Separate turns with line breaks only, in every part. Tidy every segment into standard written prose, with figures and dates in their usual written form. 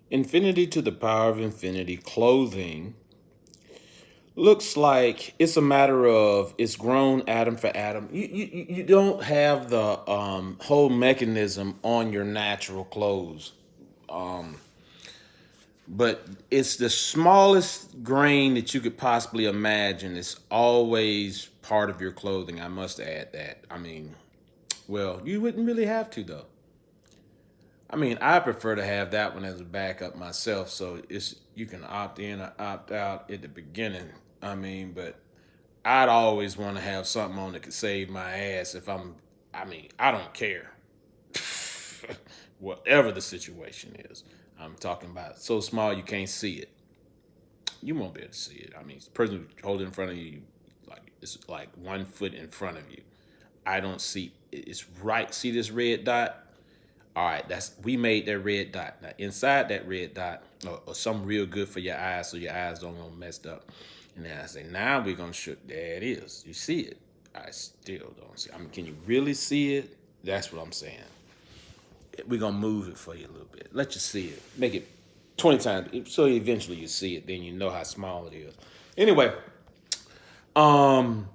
Infinity to the power of infinity clothing looks like it's a matter of it's grown atom for atom. You don't have the whole mechanism on your natural clothes, but it's the smallest grain that you could possibly imagine. It's always part of your clothing. I must add that. I mean, well, you wouldn't really have to though. I mean, I prefer to have that one as a backup myself, so it's you can opt in or opt out at the beginning. I mean, but I'd always want to have something on that could save my ass if I'm. I mean, I don't care, whatever the situation is. I'm talking about so small you can't see it. You won't be able to see it. I mean, the person holding in front of you, like it's like 1 foot in front of you. I don't see. It's right. See this red dot? All right, that's we made that red dot. Now inside that red dot, or something real good for your eyes, so your eyes don't go messed up. And then I say, now we're gonna show. There it is. You see it? I still don't see. I mean, can you really see it? That's what I'm saying. We're gonna move it for you a little bit. Let you see it. Make it 20 times, so eventually you see it. Then you know how small it is. Anyway, um,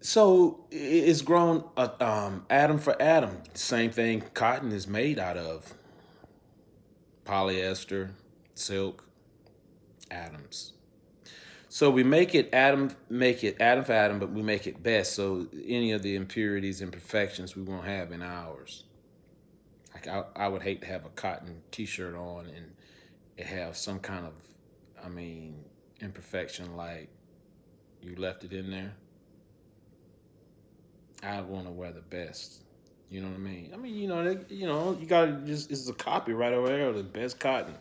so it's grown atom for atom. Same thing cotton is made out of polyester, silk, atoms. So we make it atom for atom, but we make it best. So any of the impurities, imperfections we won't have in ours. Like I would hate to have a cotton T-shirt on and it have some kind of, I mean, imperfection like you left it in there. I want to wear the best. You know what I mean? I mean, you got just it's a copy right over there of the best cotton.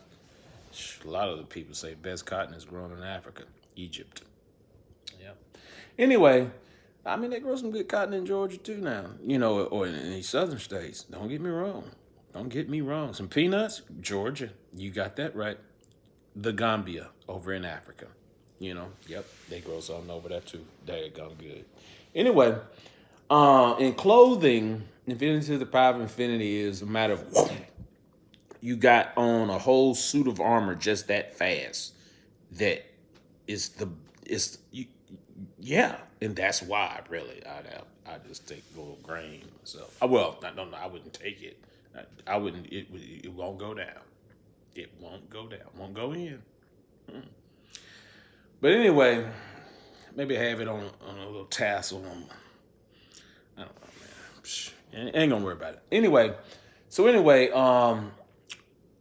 A lot of the people say best cotton is grown in Africa, Egypt. Yep. Anyway, I mean they grow some good cotton in Georgia too now. Or in these southern states. Don't get me wrong. Don't get me wrong. Some peanuts, Georgia. You got that right. The Gambia over in Africa. Yep, they grow something over there too. They gone good. Anyway, in clothing, infinity to the power of infinity is a matter of you got on a whole suit of armor just that fast. That is the is you, yeah, and that's why really I just take a little grain myself. Well, I don't know. I wouldn't take it. I wouldn't. It won't go down. It won't go down. Won't go in. But anyway, maybe have it on a little tassel. I don't know, man. Ain't gonna worry about it. Anyway,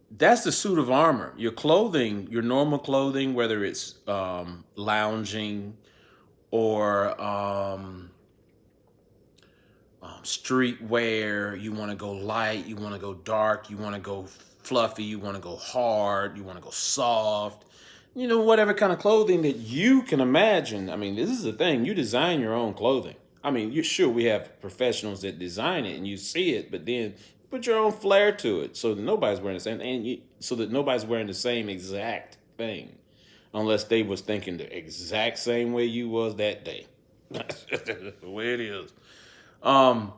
that's the suit of armor. Your clothing, your normal clothing, whether it's lounging or street wear, you want to go light, you want to go dark, you want to go fluffy, you want to go hard, you want to go soft. Whatever kind of clothing that you can imagine. I mean, this is the thing. You design your own clothing. I mean, you sure we have professionals that design it and you see it, but then you put your own flair to it, so that nobody's wearing the same, so that nobody's wearing the same exact thing, unless they was thinking the exact same way you was that day. That's the way it is. Um,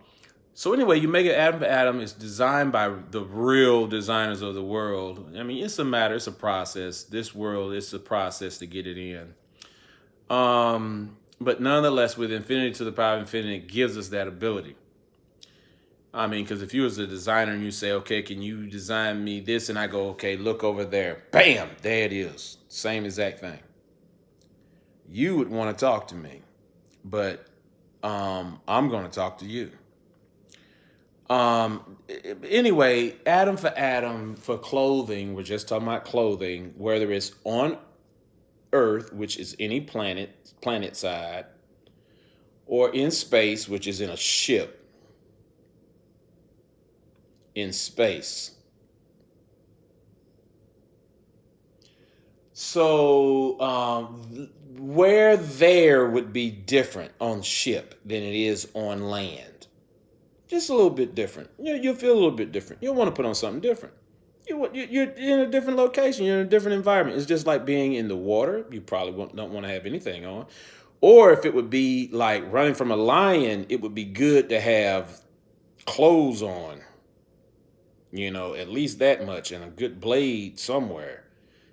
so anyway, you make it atom for atom. It's designed by the real designers of the world. I mean, it's a process. This world, it's a process to get it in. But nonetheless, with infinity to the power of infinity, it gives us that ability. I mean, because if you was a designer and you say, okay, can you design me this? And I go, okay, look over there. Bam, there it is. Same exact thing. You would want to talk to me, but I'm going to talk to you. Um, anyway, atom for atom for clothing, we're just talking about clothing, whether it's on Earth, which is any planet side, or in space, which is in a ship in space. So, where there would be different on ship than it is on land. Just a little bit different. You'll feel a little bit different. You'll want to put on something different. You're in a different location. You're in a different environment. It's just like being in the water. You probably don't want to have anything on. Or if it would be like running from a lion, it would be good to have clothes on. You know, at least that much, and a good blade somewhere.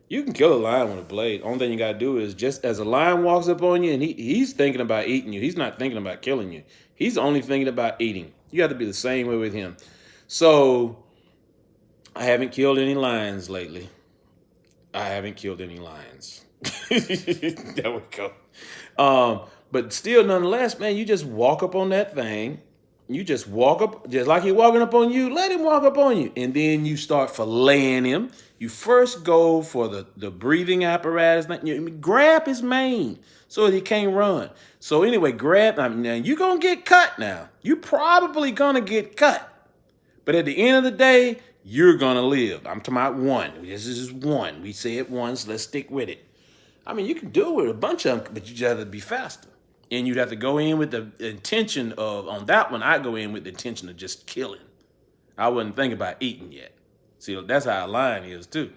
You can kill a lion with a blade. Only thing you gotta do is just as a lion walks up on you and he's thinking about eating you. He's not thinking about killing you. He's only thinking about eating. You got to be the same way with him. So I haven't killed any lions lately. I haven't killed any lions. There we go. But still, nonetheless, man, you just walk up on that thing. You just walk up, just like he's walking up on you. Let him walk up on you, and then you start filleting him. You first go for the breathing apparatus. You grab his mane so that he can't run. So anyway, grab. I mean, now you gonna get cut. Now you probably gonna get cut. But at the end of the day, you're gonna live. I'm talking about one. This is just one. We say it once. Let's stick with it. I mean, you can do it with a bunch of them, but you just have to be faster. And you'd have to go in with the intention of, on that one, I go in with the intention of just killing. I wouldn't think about eating yet. See, that's how a lion is too.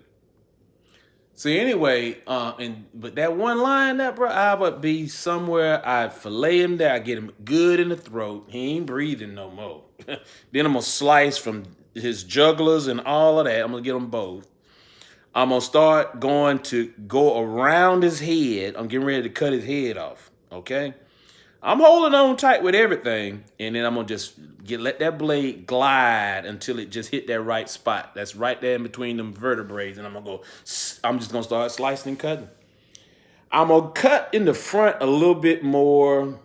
See, anyway, but that one lion, that bro, I would be somewhere. I'd fillet him there. I get him good in the throat. He ain't breathing no more. Then I'm gonna slice from his jugglers and all of that. I'm gonna get them both. I'm gonna start going to go around his head. I'm getting ready to cut his head off. Okay. I'm holding on tight with everything, and then I'm gonna just let that blade glide until it just hit that right spot. That's right there in between them vertebrae, and I'm gonna go. I'm just gonna start slicing and cutting. I'm gonna cut in the front a little bit more,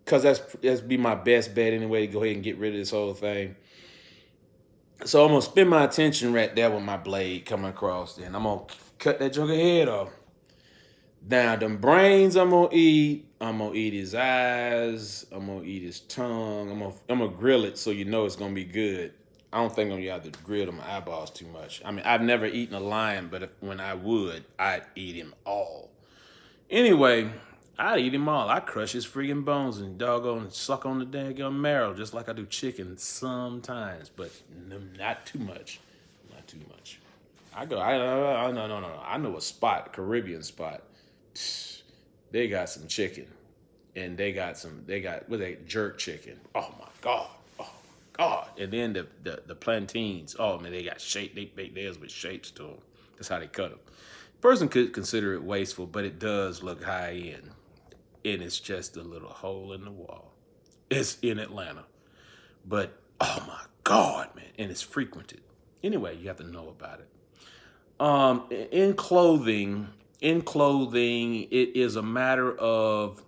cause that's be my best bet anyway to go ahead and get rid of this whole thing. So I'm gonna spend my attention right there with my blade coming across, and I'm gonna cut that joker head off. Now, them brains I'm gonna eat. I'm gonna eat his eyes. I'm gonna eat his tongue. I'm gonna grill it so you know it's gonna be good. I don't think I'm gonna have to grill them eyeballs too much. I mean, I've never eaten a lion, but when I would, I'd eat him all. Anyway, I'd eat him all. I crush his freaking bones and doggone suck on the daggone marrow just like I do chicken sometimes, but not too much. Not too much. No. I know a spot, Caribbean spot. They got some chicken, and they got what they jerk chicken. Oh my god, oh my god! And then the plantains. Oh man, they got shape. They bake theirs with shapes to them. That's how they cut them. Person could consider it wasteful, but it does look high end, and it's just a little hole in the wall. It's in Atlanta, but oh my god, man, and it's frequented. Anyway, you have to know about it. In clothing, it is a matter of,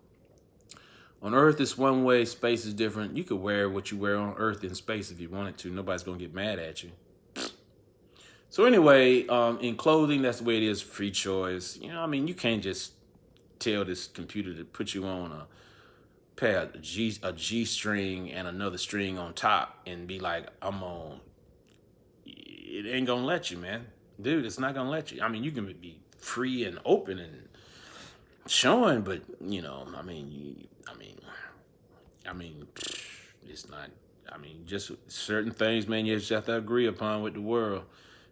on Earth it's one way, space is different. You could wear what you wear on Earth in space if you wanted to. Nobody's gonna get mad at you. So anyway, in clothing, that's the way it is. Free choice. You know, I mean, you can't just tell this computer to put you on a pair of a G string and another string on top and be like, I'm on. It ain't gonna let you, man. Dude, it's not gonna let you. I mean, you can be free and open and showing, but you know, it's not. I mean, just certain things, man. You just have to agree upon with the world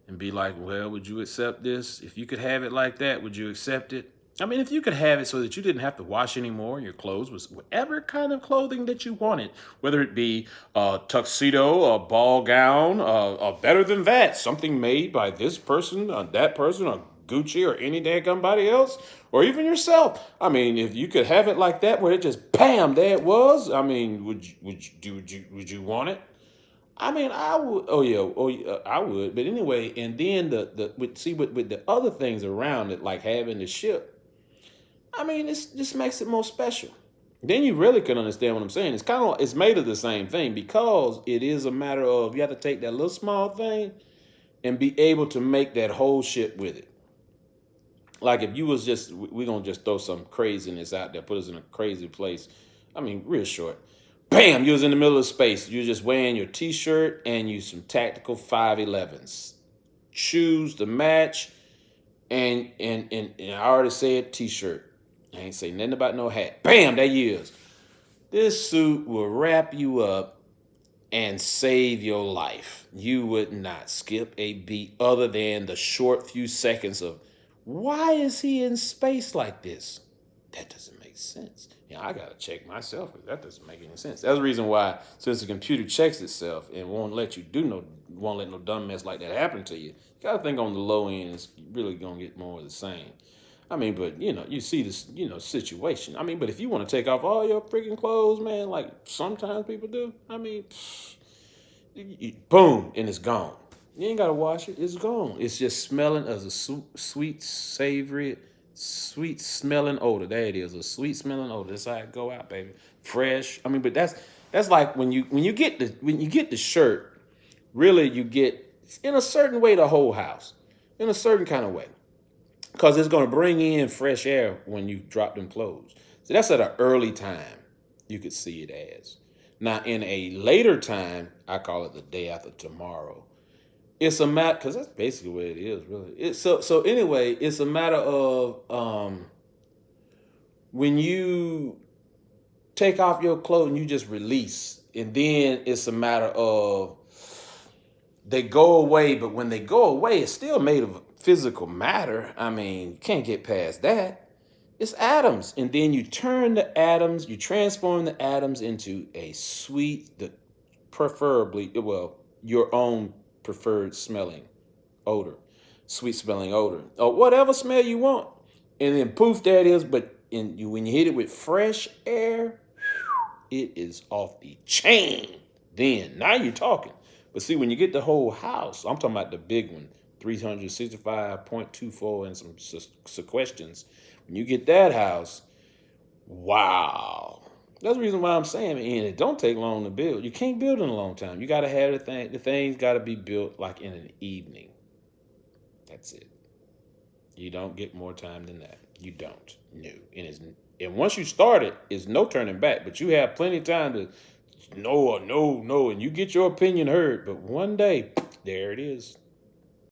and be like, well, would you accept this? If you could have it like that, would you accept it? I mean, if you could have it so that you didn't have to wash anymore, your clothes was whatever kind of clothing that you wanted, whether it be a tuxedo, a ball gown, or better than that, something made by this person, that person, or Gucci, or any somebody else, or even yourself. I mean, if you could have it like that, where it just bam, there it was. I mean, would you want it? I mean, I would. I would. But anyway, and then with the other things around it, like having the ship. I mean, it just makes it more special. Then you really can understand what I'm saying. It's kind of it's made of the same thing because it is a matter of you have to take that little small thing and be able to make that whole shit with it. Like if you was just we're gonna just throw some craziness out there, put us in a crazy place. I mean, real short. Bam! You was in the middle of space. You're just wearing your T-shirt and you some tactical 511s, shoes to match, and I already said T-shirt. I ain't say nothing about no hat. Bam, there you is. This suit will wrap you up and save your life. You would not skip a beat other than the short few seconds of, why is he in space like this? That doesn't make sense. Yeah, I gotta check myself. That doesn't make any sense. That's the reason why, since the computer checks itself and won't let no dumb mess like that happen to you. Gotta think on the low end, it's really gonna get more of the same. I mean, but you see this, situation. I mean, but if you want to take off all your freaking clothes, man, like sometimes people do. I mean, boom, and it's gone. You ain't gotta wash it. It's gone. It's just smelling as a sweet, savory, sweet smelling odor. There it is, a sweet smelling odor. That's how it go out, baby. Fresh. I mean, but that's like when you get the shirt. Really, you get in a certain way the whole house, in a certain kind of way, because it's gonna bring in fresh air when you drop them clothes. So that's at an early time. You could see it as. Now, in a later time, I call it the day after tomorrow. It's a matter because that's basically what it is, really. So anyway. It's a matter of when you take off your clothes and you just release, and then it's a matter of they go away. But when they go away, it's still made of physical matter. I mean, you can't get past that. It's atoms, and then you transform the atoms into a sweet, preferably, well, your own preferred smelling odor, sweet smelling odor, or whatever smell you want. And then poof, there it is. But when you hit it with fresh air, it is off the chain. Then now you're talking. But see, when you get the whole house, I'm talking about the big one, 365.24 and some questions. When you get that house, wow. That's the reason why I'm saying, man, it don't take long to build. You can't build in a long time. You got to have the thing. The thing's got to be built like in an evening. That's it. You don't get more time than that. You don't. No. And once you start it, it's no turning back. But you have plenty of time to no or no, and you get your opinion heard. But one day, there it is.